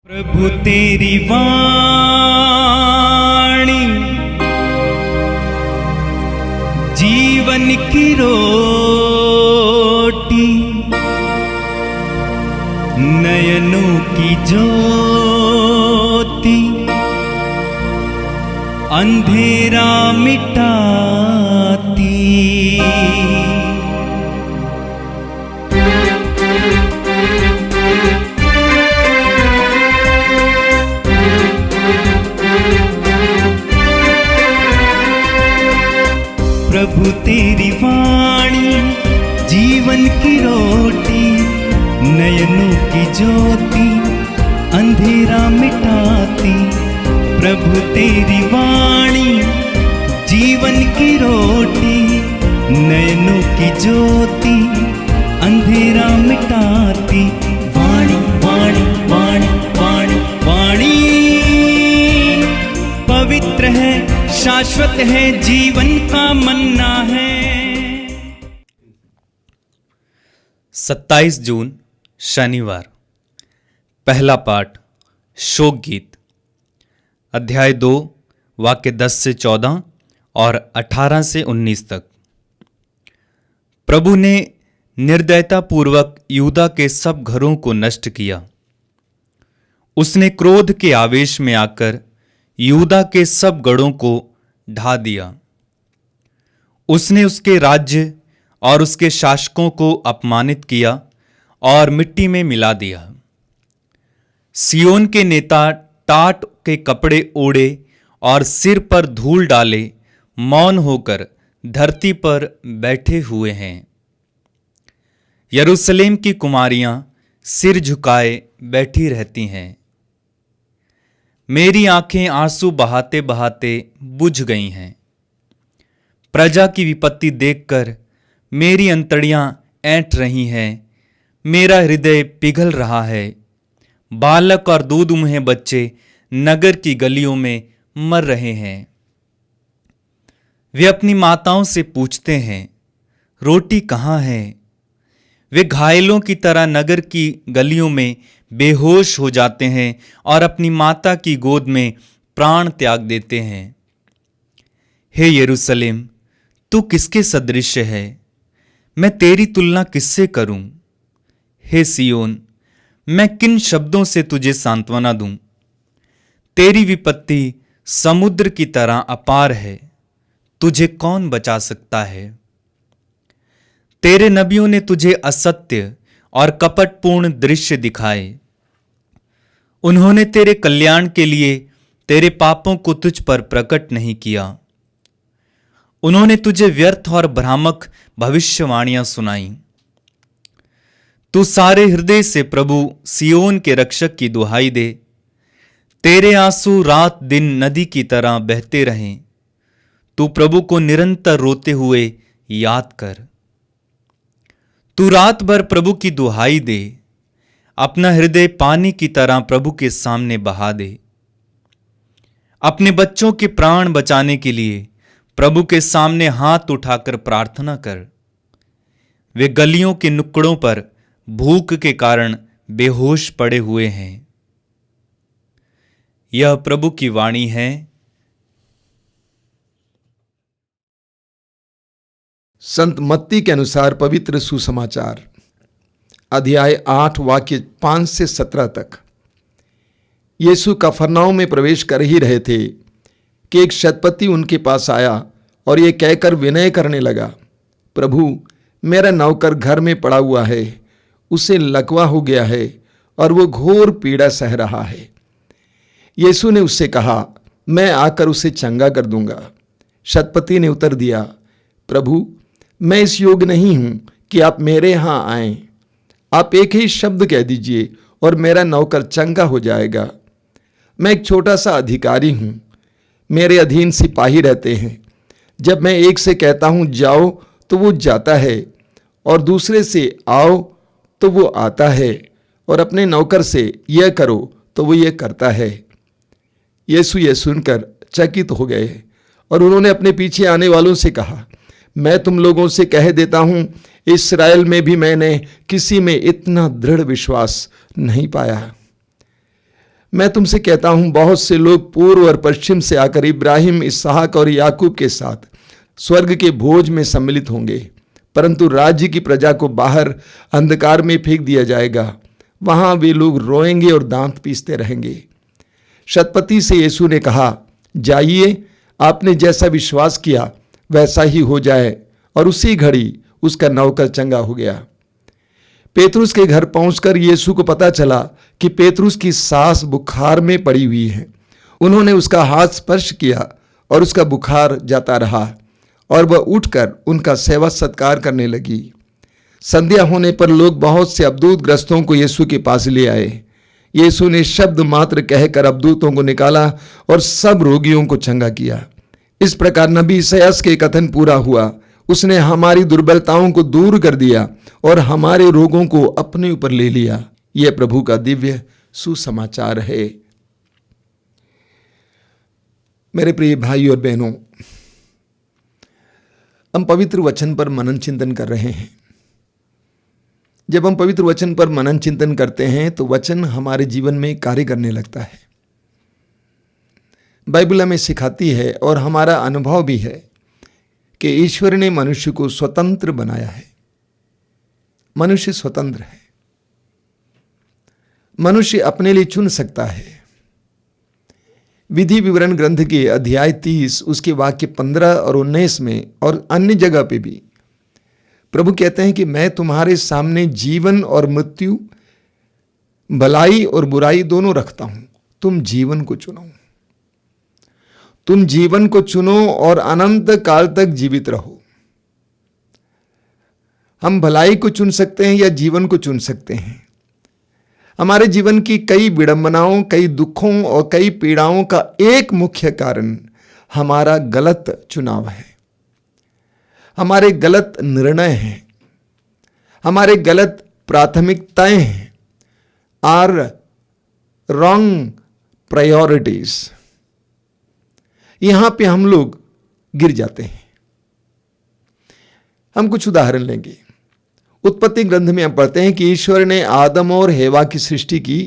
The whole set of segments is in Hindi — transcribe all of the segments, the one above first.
प्रभु तेरी वाणी जीवन की रोटी, नयनों की ज्योति, अंधेरा मिटाती। प्रभु तेरी वाणी जीवन की रोटी, नयनों की ज्योति, अंधेरा मिटाती। प्रभु तेरी वाणी जीवन की रोटी, नयनों की ज्योति, अंधेरा मिटाती। वाणी वाणी वाणी वाणी वाणी पवित्र है, शाश्वत है, जीवन का मन्ना है। 27 जून शनिवार। पहला पाठ शोक गीत, अध्याय 2 वाक्य 10 से 14 और 18 से 19 तक। प्रभु ने निर्दयतापूर्वक यूदा के सब घरों को नष्ट किया। उसने क्रोध के आवेश में आकर यूदा के सब गढ़ों को ढा दिया। उसने उसके राज्य और उसके शासकों को अपमानित किया और मिट्टी में मिला दिया। सियोन के नेता टाट के कपड़े ओढ़े और सिर पर धूल डाले मौन होकर धरती पर बैठे हुए हैं। यरूशलेम की कुमारियां सिर झुकाए बैठी रहती हैं। मेरी आंखें आंसू बहाते बहाते बुझ गई हैं। प्रजा की विपत्ति देखकर मेरी अंतड़ियां ऐंठ रही हैं। मेरा हृदय पिघल रहा है। बालक और दूध मुहे बच्चे नगर की गलियों में मर रहे हैं। वे अपनी माताओं से पूछते हैं, रोटी कहाँ है? वे घायलों की तरह नगर की गलियों में बेहोश हो जाते हैं और अपनी माता की गोद में प्राण त्याग देते हैं। हे यरूशलेम, तू किसके सदृश है? मैं तेरी तुलना किससे करूं? हे सियोन, मैं किन शब्दों से तुझे सांत्वना दूं? तेरी विपत्ति समुद्र की तरह अपार है, तुझे कौन बचा सकता है? तेरे नबियों ने तुझे असत्य और कपटपूर्ण दृश्य दिखाए। उन्होंने तेरे कल्याण के लिए तेरे पापों को तुझ पर प्रकट नहीं किया। उन्होंने तुझे व्यर्थ और भ्रामक भविष्यवाणियां सुनाई। तू सारे हृदय से प्रभु सियोन के रक्षक की दुहाई दे। तेरे आंसू रात दिन नदी की तरह बहते रहें। तू प्रभु को निरंतर रोते हुए याद कर। तू रात भर प्रभु की दुहाई दे। अपना हृदय पानी की तरह प्रभु के सामने बहा दे। अपने बच्चों के प्राण बचाने के लिए प्रभु के सामने हाथ उठाकर प्रार्थना कर। वे गलियों के नुक्कड़ों पर भूख के कारण बेहोश पड़े हुए हैं। यह प्रभु की वाणी है। संत मत्ती के अनुसार पवित्र सुसमाचार, अध्याय 8 वाक्य 5 से 17 तक। यीशु कफरनहूम में प्रवेश कर ही रहे थे कि एक शतपति उनके पास आया और ये कहकर विनय करने लगा, प्रभु, मेरा नौकर घर में पड़ा हुआ है, उसे लकवा हो गया है और वो घोर पीड़ा सह रहा है। यीशु ने उससे कहा, मैं आकर उसे चंगा कर दूंगा। शतपति ने उत्तर दिया, प्रभु, मैं इस योग्य नहीं हूं कि आप मेरे यहां आएं। आप एक ही शब्द कह दीजिए और मेरा नौकर चंगा हो जाएगा। मैं एक छोटा सा अधिकारी हूं। मेरे अधीन सिपाही रहते हैं। जब मैं एक से कहता हूं जाओ तो वो जाता है, और दूसरे से आओ तो वो आता है, और अपने नौकर से यह करो तो वो यह करता है। यीशु यह सुनकर चकित हो गए और उन्होंने अपने पीछे आने वालों से कहा, मैं तुम लोगों से कह देता हूं, इस्राएल में भी मैंने किसी में इतना दृढ़ विश्वास नहीं पाया। मैं तुमसे कहता हूं, बहुत से लोग पूर्व और पश्चिम से आकर इब्राहिम, इसहाक और याकूब के साथ स्वर्ग के भोज में सम्मिलित होंगे, परंतु राज्य की प्रजा को बाहर अंधकार में फेंक दिया जाएगा। वहां वे लोग रोएंगे और दांत पीसते रहेंगे। शतपति से यीशु ने कहा, जाइए, आपने जैसा विश्वास किया वैसा ही हो जाए। और उसी घड़ी उसका नौकर चंगा हो गया। पेतरुस के घर पहुंचकर यीशु को पता चला कि पेतरुस की सास बुखार में पड़ी हुई है। उन्होंने उसका हाथ स्पर्श किया और उसका बुखार जाता रहा और वह उठकर उनका सेवा सत्कार करने लगी। संध्या होने पर लोग बहुत से अबदूत ग्रस्तों को यीशु के पास ले आए। यीशु ने शब्द मात्र कहकर अबदूतों को निकाला और सब रोगियों को चंगा किया। इस प्रकार नबी यशायाह के कथन पूरा हुआ, उसने हमारी दुर्बलताओं को दूर कर दिया और हमारे रोगों को अपने ऊपर ले लिया। यह प्रभु का दिव्य सुसमाचार है। मेरे प्रिय भाई और बहनों, हम पवित्र वचन पर मनन चिंतन कर रहे हैं। जब हम पवित्र वचन पर मनन चिंतन करते हैं तो वचन हमारे जीवन में कार्य करने लगता है। बाइबल हमें सिखाती है और हमारा अनुभव भी है कि ईश्वर ने मनुष्य को स्वतंत्र बनाया है। मनुष्य स्वतंत्र है। मनुष्य अपने लिए चुन सकता है। विधि विवरण ग्रंथ के अध्याय 30 उसके वाक्य 15 और 19 में और अन्य जगह पे भी प्रभु कहते हैं कि मैं तुम्हारे सामने जीवन और मृत्यु, भलाई और बुराई दोनों रखता हूं, तुम जीवन को चुनो। तुम जीवन को चुनो और अनंत काल तक जीवित रहो। हम भलाई को चुन सकते हैं या जीवन को चुन सकते हैं। हमारे जीवन की कई विडंबनाओं, कई दुखों और कई पीड़ाओं का एक मुख्य कारण हमारा गलत चुनाव है, हमारे गलत निर्णय हैं, हमारे गलत प्राथमिकताएं हैं, आर रॉन्ग प्रायोरिटीज। यहां पे हम लोग गिर जाते हैं। हम कुछ उदाहरण लेंगे। उत्पत्ति ग्रंथ में हम पढ़ते हैं कि ईश्वर ने आदम और हेवा की सृष्टि की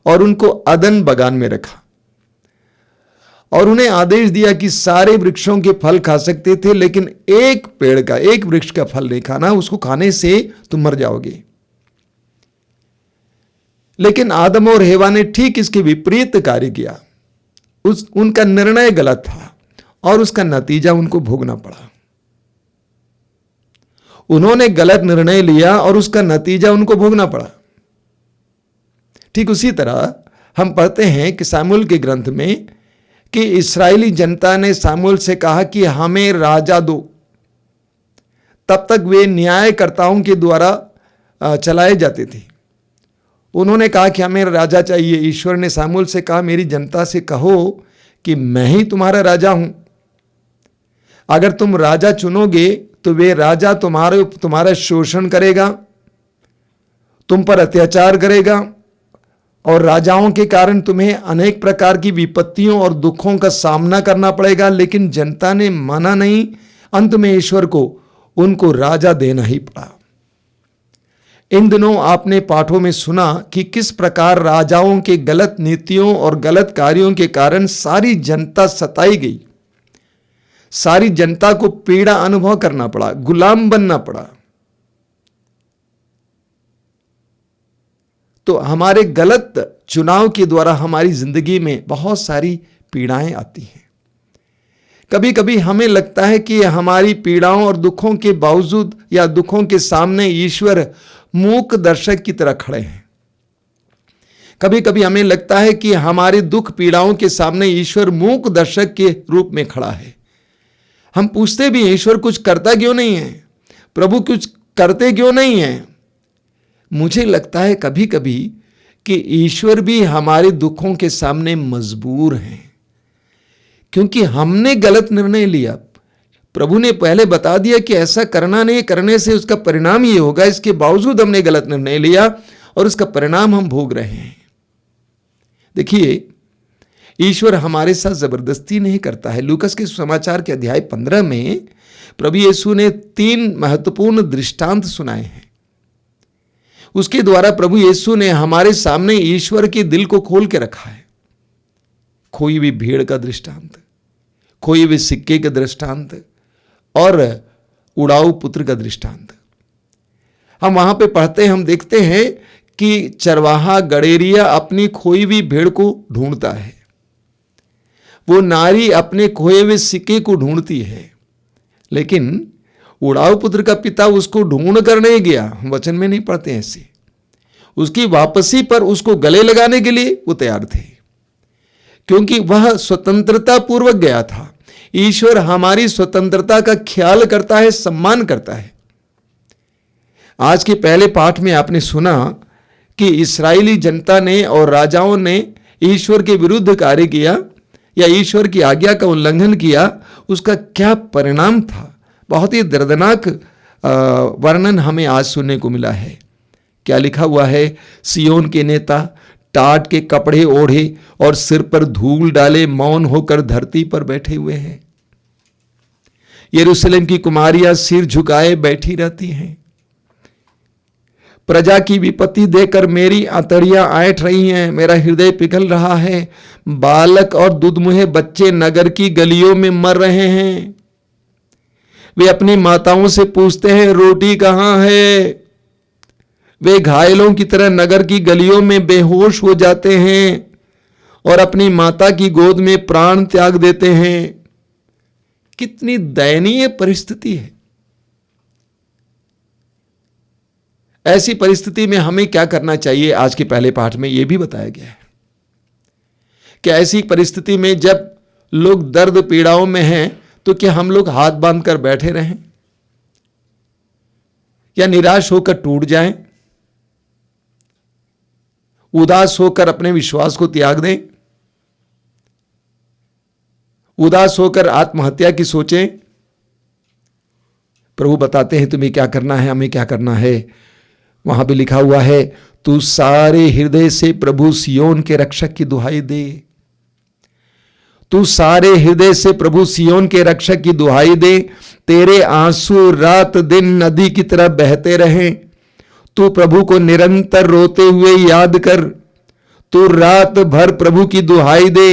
और उनको अदन बगान में रखा और उन्हें आदेश दिया कि सारे वृक्षों के फल खा सकते थे, लेकिन एक पेड़ का, एक वृक्ष का फल नहीं खाना, उसको खाने से तुम मर जाओगे। लेकिन आदम और हेवा ने ठीक इसके विपरीत कार्य किया। उनका निर्णय गलत था और उसका नतीजा उनको भोगना पड़ा। उन्होंने गलत निर्णय लिया और उसका नतीजा उनको भोगना पड़ा। ठीक उसी तरह हम पढ़ते हैं कि सामुएल के ग्रंथ में कि इस्राएली जनता ने सामुएल से कहा कि हमें राजा दो। तब तक वे न्यायकर्ताओं के द्वारा चलाए जाते थे। उन्होंने कहा कि हमें राजा चाहिए। ईश्वर ने सामुएल से कहा, मेरी जनता से कहो कि मैं ही तुम्हारा राजा हूं। अगर तुम राजा चुनोगे तो वे राजा तुम्हारा शोषण करेगा, तुम पर अत्याचार करेगा और राजाओं के कारण तुम्हें अनेक प्रकार की विपत्तियों और दुखों का सामना करना पड़ेगा। लेकिन जनता ने माना नहीं। अंत में ईश्वर को उनको राजा देना ही पड़ा। इन दिनों आपने पाठों में सुना कि किस प्रकार राजाओं के गलत नीतियों और गलत कार्यों के कारण सारी जनता सताई गई। सारी जनता को पीड़ा अनुभव करना पड़ा, गुलाम बनना पड़ा। तो हमारे गलत चुनाव के द्वारा हमारी जिंदगी में बहुत सारी पीड़ाएं आती हैं। कभी कभी हमें लगता है कि हमारी पीड़ाओं और दुखों के बावजूद या दुखों के सामने ईश्वर मूक दर्शक की तरह खड़े हैं। कभी कभी हमें लगता है कि हमारे दुख पीड़ाओं के सामने ईश्वर मूक दर्शक के रूप में खड़ा है। हम पूछते भी, ईश्वर कुछ करता क्यों नहीं है? प्रभु कुछ करते क्यों नहीं है? मुझे लगता है कभी कभी कि ईश्वर भी हमारे दुखों के सामने मजबूर हैं, क्योंकि हमने गलत निर्णय लिया। प्रभु ने पहले बता दिया कि ऐसा करना नहीं, करने से उसका परिणाम ये होगा। इसके बावजूद हमने गलत निर्णय लिया और उसका परिणाम हम भोग रहे हैं। देखिए, ईश्वर हमारे साथ जबरदस्ती नहीं करता है। लूकस के समाचार के अध्याय 15 में प्रभु यीशु ने 3 महत्वपूर्ण दृष्टांत सुनाए हैं। उसके द्वारा प्रभु यीशु ने हमारे सामने ईश्वर के दिल को खोल के रखा है। खोई हुई भेड़ का दृष्टांत, खोई हुए सिक्के का दृष्टांत और उड़ाऊ पुत्र का दृष्टांत। हम वहां पे पढ़ते हैं, हम देखते हैं कि चरवाहा गड़ेरिया अपनी खोई हुई भेड़ को ढूंढता है, वो नारी अपने खोए हुए सिक्के को ढूंढती है, लेकिन उड़ाऊ पुत्र का पिता उसको ढूंढ कर नहीं गया। हम वचन में नहीं पढ़ते हैं ऐसे। उसकी वापसी पर उसको गले लगाने के लिए वो तैयार थे, क्योंकि वह स्वतंत्रता पूर्वक गया था। ईश्वर हमारी स्वतंत्रता का ख्याल करता है, सम्मान करता है। आज के पहले पाठ में आपने सुना कि इस्राएली जनता ने और राजाओं ने ईश्वर के विरुद्ध कार्य किया या ईश्वर की आज्ञा का उल्लंघन किया, उसका क्या परिणाम था। बहुत ही दर्दनाक वर्णन हमें आज सुनने को मिला है। क्या लिखा हुआ है? सियोन के नेता टाट के कपड़े ओढ़े और सिर पर धूल डाले मौन होकर धरती पर बैठे हुए हैं। यरूशलेम की कुमारियां सिर झुकाए बैठी रहती हैं। प्रजा की विपत्ति देखकर मेरी आंतड़ियां ऐंठ रही हैं, मेरा हृदय पिघल रहा है। बालक और दुधमुहे बच्चे नगर की गलियों में मर रहे हैं। वे अपनी माताओं से पूछते हैं, रोटी कहां है? वे घायलों की तरह नगर की गलियों में बेहोश हो जाते हैं और अपनी माता की गोद में प्राण त्याग देते हैं। कितनी दयनीय परिस्थिति है। ऐसी परिस्थिति में हमें क्या करना चाहिए? आज के पहले पाठ में यह भी बताया गया है कि ऐसी परिस्थिति में जब लोग दर्द पीड़ाओं में हैं तो क्या हम लोग हाथ बांधकर बैठे रहें या निराश होकर टूट जाएं, उदास होकर अपने विश्वास को त्याग दें, उदास होकर आत्महत्या की सोचें? प्रभु बताते हैं तुम्हें क्या करना है, हमें क्या करना है। वहां भी लिखा हुआ है, तू सारे हृदय से प्रभु सियोन के रक्षक की दुहाई दे। तू सारे हृदय से प्रभु सियोन के रक्षक की दुहाई दे। तेरे आंसू रात दिन नदी की तरह बहते रहें। तू प्रभु को निरंतर रोते हुए याद कर। तू रात भर प्रभु की दुहाई दे।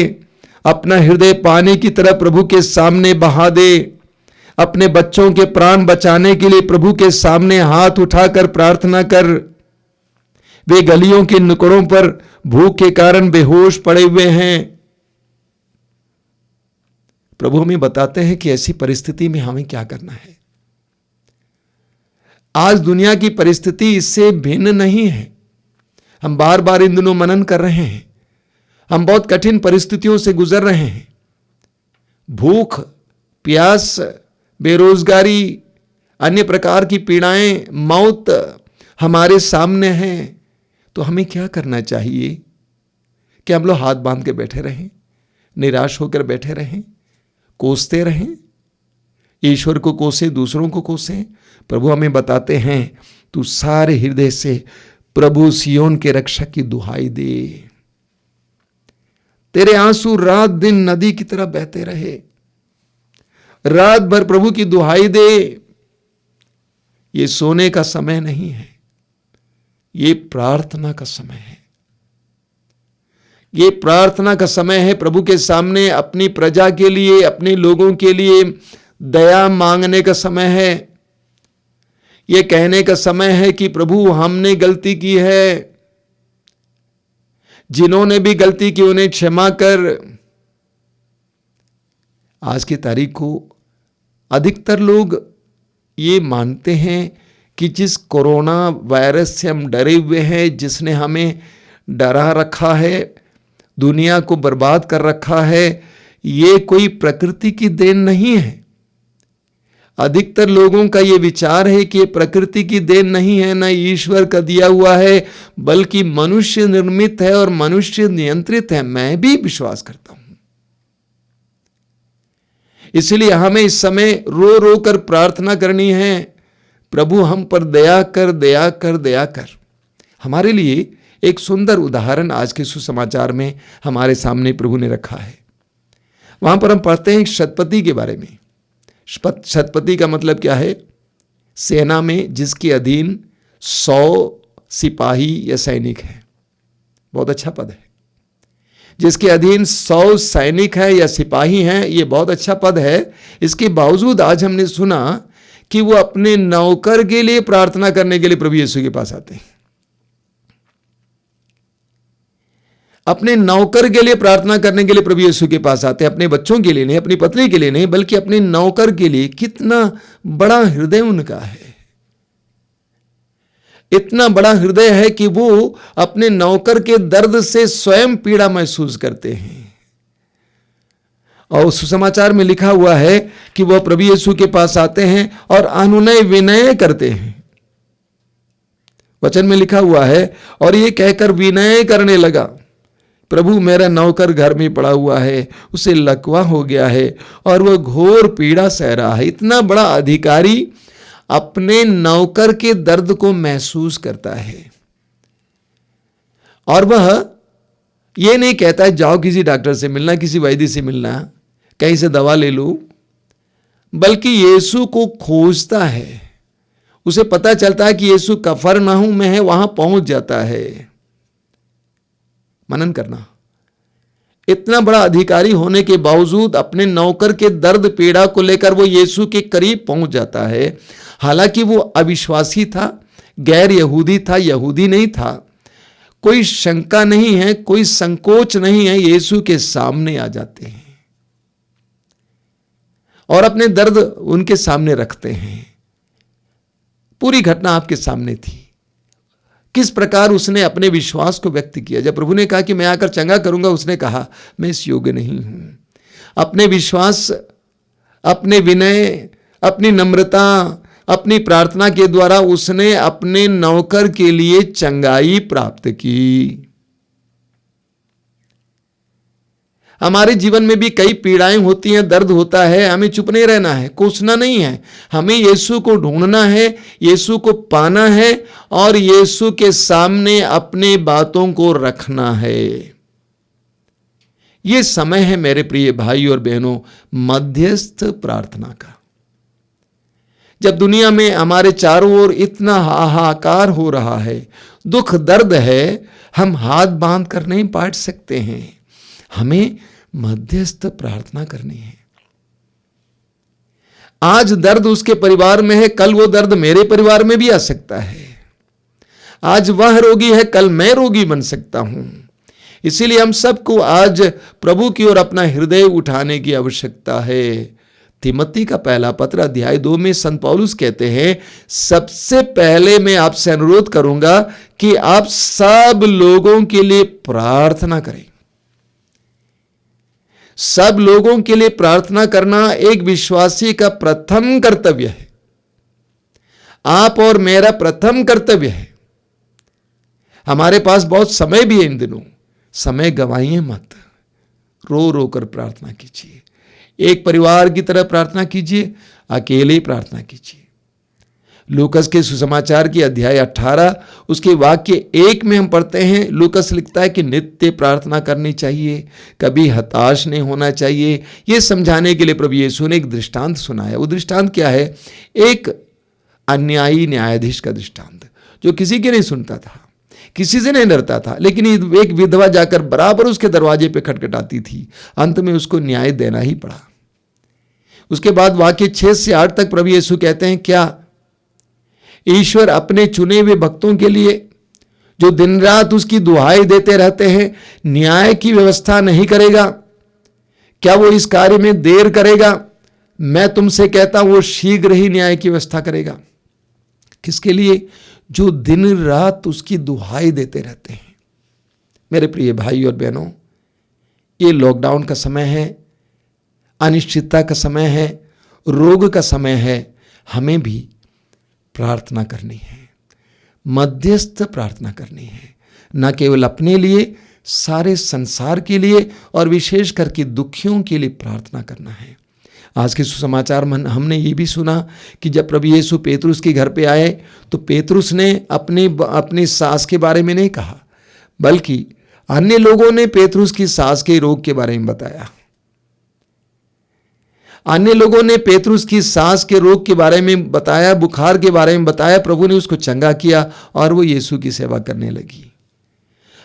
अपना हृदय पानी की तरह प्रभु के सामने बहा दे। अपने बच्चों के प्राण बचाने के लिए प्रभु के सामने हाथ उठाकर प्रार्थना कर। वे गलियों के नुकड़ों पर भूख के कारण बेहोश पड़े हुए हैं। प्रभु हमें बताते हैं कि ऐसी परिस्थिति में हमें क्या करना है। आज दुनिया की परिस्थिति इससे भिन्न नहीं है। हम बार बार इन दिनों मनन कर रहे हैं। हम बहुत कठिन परिस्थितियों से गुजर रहे हैं। भूख, प्यास, बेरोजगारी, अन्य प्रकार की पीड़ाएं, मौत हमारे सामने हैं। तो हमें क्या करना चाहिए? क्या हम लोग हाथ बांध के बैठे रहें, निराश होकर बैठे रहें, कोसते रहें? ईश्वर को कोसे, दूसरों को कोसे? प्रभु हमें बताते हैं, तू सारे हृदय से प्रभु सियोन के रक्षक की दुहाई दे। तेरे आंसू रात दिन नदी की तरह बहते रहे। रात भर प्रभु की दुहाई दे। ये सोने का समय नहीं है, ये प्रार्थना का समय है। ये प्रार्थना का समय है। प्रभु के सामने अपनी प्रजा के लिए, अपने लोगों के लिए दया मांगने का समय है। ये कहने का समय है कि प्रभु हमने गलती की है, जिन्होंने भी गलती की उन्हें क्षमा कर। आज की तारीख को अधिकतर लोग ये मानते हैं कि जिस कोरोना वायरस से हम डरे हुए हैं, जिसने हमें डरा रखा है, दुनिया को बर्बाद कर रखा है, ये कोई प्रकृति की देन नहीं है। अधिकतर लोगों का ये विचार है कि ये प्रकृति की देन नहीं है, न ईश्वर का दिया हुआ है, बल्कि मनुष्य निर्मित है और मनुष्य नियंत्रित है। मैं भी विश्वास करता हूं। इसलिए हमें इस समय रो रो कर प्रार्थना करनी है, प्रभु हम पर दया कर, दया कर, दया कर। हमारे लिए एक सुंदर उदाहरण आज के सुसमाचार में हमारे सामने प्रभु ने रखा है। वहां पर हम पढ़ते हैं शतपति के बारे में। शतपति का मतलब क्या है? सेना में जिसके अधीन 100 सिपाही या सैनिक हैं। बहुत अच्छा पद है। जिसके अधीन 100 सैनिक है या सिपाही हैं, ये बहुत अच्छा पद है। इसके बावजूद आज हमने सुना कि वो अपने नौकर के लिए प्रार्थना करने के लिए प्रभु यीशु के पास आते हैं। अपने नौकर के लिए प्रार्थना करने के लिए प्रभु यीशु के पास आते हैं, अपने बच्चों के लिए नहीं, अपनी पत्नी के लिए नहीं, बल्कि अपने नौकर के लिए। कितना बड़ा हृदय उनका है, इतना बड़ा हृदय है कि वो अपने नौकर के दर्द से स्वयं पीड़ा महसूस करते हैं। और सुसमाचार में लिखा हुआ है कि वह प्रभु यीशु के पास आते हैं और अनुनय विनय करते हैं। वचन में लिखा हुआ है, और ये कहकर विनय करने लगा, प्रभु मेरा नौकर घर में पड़ा हुआ है, उसे लकवा हो गया है और वह घोर पीड़ा सह रहा है। इतना बड़ा अधिकारी अपने नौकर के दर्द को महसूस करता है, और वह ये नहीं कहता है जाओ किसी डॉक्टर से मिलना, किसी वैद्य से मिलना, कहीं से दवा ले लो, बल्कि यीशु को खोजता है। उसे पता चलता है कि यीशु कफरनहूम में है, वहां पहुंच जाता है। मनन करना, इतना बड़ा अधिकारी होने के बावजूद अपने नौकर के दर्द पीड़ा को लेकर वो यीशु के करीब पहुंच जाता है। हालांकि वो अविश्वासी था, गैर यहूदी था, यहूदी नहीं था। कोई शंका नहीं है, कोई संकोच नहीं है, यीशु के सामने आ जाते हैं और अपने दर्द उनके सामने रखते हैं। पूरी घटना आपके सामने थी, किस प्रकार उसने अपने विश्वास को व्यक्त किया। जब प्रभु ने कहा कि मैं आकर चंगा करूंगा, उसने कहा मैं इस योग्य नहीं हूं। अपने विश्वास, अपने विनय, अपनी नम्रता, अपनी प्रार्थना के द्वारा उसने अपने नौकर के लिए चंगाई प्राप्त की। हमारे जीवन में भी कई पीड़ाएं होती हैं, दर्द होता है, हमें चुप नहीं रहना है, कोसना नहीं है, हमें यीशु को ढूंढना है, यीशु को पाना है और यीशु के सामने अपने बातों को रखना है। यह समय है मेरे प्रिय भाई और बहनों मध्यस्थ प्रार्थना का। जब दुनिया में हमारे चारों ओर इतना हाहाकार हो रहा है, दुख दर्द है, हम हाथ बांध कर नहीं बांट सकते हैं, हमें मध्यस्थ प्रार्थना करनी है। आज दर्द उसके परिवार में है, कल वो दर्द मेरे परिवार में भी आ सकता है। आज वह रोगी है, कल मैं रोगी बन सकता हूं। इसीलिए हम सबको आज प्रभु की ओर अपना हृदय उठाने की आवश्यकता है। तिमोथी का पहला पत्र अध्याय 2 में संत पौलुस कहते हैं, सबसे पहले मैं आपसे अनुरोध करूंगा कि आप सब लोगों के लिए प्रार्थना करें। सब लोगों के लिए प्रार्थना करना एक विश्वासी का प्रथम कर्तव्य है। आप और मेरा प्रथम कर्तव्य है। हमारे पास बहुत समय भी है इन दिनों, समय गंवाइए मत, रो रो कर प्रार्थना कीजिए। एक परिवार की तरह प्रार्थना कीजिए, अकेले प्रार्थना कीजिए। लूकस के सुसमाचार की अध्याय 18 उसके वाक्य 1 में हम पढ़ते हैं, लूकस लिखता है कि नित्य प्रार्थना करनी चाहिए, कभी हताश नहीं होना चाहिए। यह समझाने के लिए प्रभु यीशु ने एक दृष्टांत सुनाया। वो दृष्टांत क्या है? एक अन्यायी न्यायाधीश का दृष्टांत, जो किसी की नहीं सुनता था, किसी से नहीं डरता था, लेकिन एक विधवा जाकर बराबर उसके दरवाजे पे खटखटाती थी। अंत में उसको न्याय देना ही पड़ा। उसके बाद वाक्य 6 से 8 तक प्रभु यीशु कहते हैं, क्या ईश्वर अपने चुने हुए भक्तों के लिए जो दिन रात उसकी दुहाई देते रहते हैं न्याय की व्यवस्था नहीं करेगा? क्या वो इस कार्य में देर करेगा? मैं तुमसे कहता हूं वो शीघ्र ही न्याय की व्यवस्था करेगा। किसके लिए? जो दिन रात उसकी दुहाई देते रहते हैं। मेरे प्रिय भाई और बहनों, ये लॉकडाउन का समय है, अनिश्चितता का समय है, रोग का समय है। हमें भी प्रार्थना करनी है, मध्यस्थ प्रार्थना करनी है, न केवल अपने लिए, सारे संसार के लिए और विशेष करके दुखियों के लिए प्रार्थना करना है। आज के सुसमाचार में हमने ये भी सुना कि जब प्रभु यीशु पेतरुस के घर पे आए तो पेतरुस ने अपनी सास के बारे में नहीं कहा, बल्कि अन्य लोगों ने पेतरुस की सास के रोग के बारे में बताया। अन्य लोगों ने पेतरुस की सास के रोग के बारे में बताया, बुखार के बारे में बताया। प्रभु ने उसको चंगा किया और वो यीशु की सेवा करने लगी।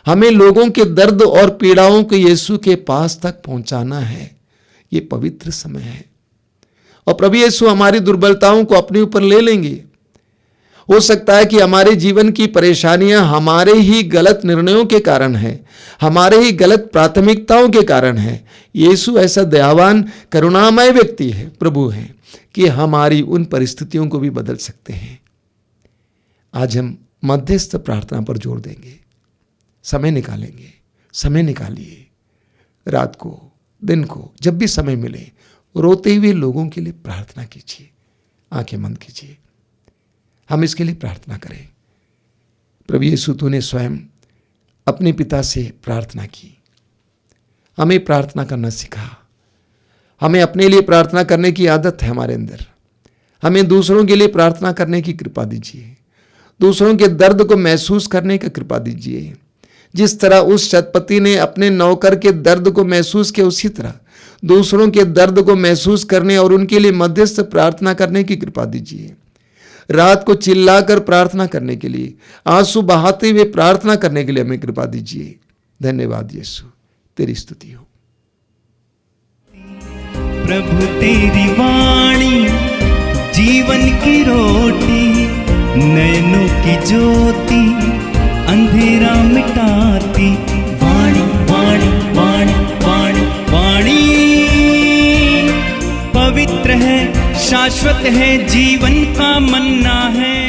हमें लोगों के दर्द और पीड़ाओं को यीशु के पास तक पहुंचाना है। ये पवित्र समय है और प्रभु यीशु हमारी दुर्बलताओं को अपने ऊपर ले लेंगे। हो सकता है कि हमारे जीवन की परेशानियां हमारे ही गलत निर्णयों के कारण है, हमारे ही गलत प्राथमिकताओं के कारण है। यीशु ऐसा दयावान करुणामय व्यक्ति है, प्रभु है, कि हमारी उन परिस्थितियों को भी बदल सकते हैं। आज हम मध्यस्थ प्रार्थना पर जोर देंगे, समय निकालेंगे। समय निकालिए, रात को, दिन को, जब भी समय मिले रोते हुए लोगों के लिए प्रार्थना कीजिए। आंखें बंद कीजिए, हम इसके लिए प्रार्थना करें। प्रभु यीशु तूने स्वयं अपने पिता से प्रार्थना की, हमें प्रार्थना करना सिखा। हमें अपने लिए प्रार्थना करने की आदत है हमारे अंदर। हमें दूसरों के लिए प्रार्थना करने की कृपा दीजिए, दूसरों के दर्द को महसूस करने की कृपा दीजिए। जिस तरह उस शतपति ने अपने नौकर के दर्द को महसूस किया, उसी तरह दूसरों के दर्द को महसूस करने और उनके लिए मध्यस्थ प्रार्थना करने की कृपा दीजिए। रात को चिल्लाकर प्रार्थना करने के लिए, आंसू बहाते हुए प्रार्थना करने के लिए हमें कृपा दीजिए। धन्यवाद यीशु, तेरी स्तुति हो। प्रभु तेरी वाणी जीवन की रोटी, नयनों की ज्योति अंधेरा मिटाती। वाणी वाणी वाणी वाणी वाणी पवित्र है, शाश्वत है, जीवन का मन्ना है।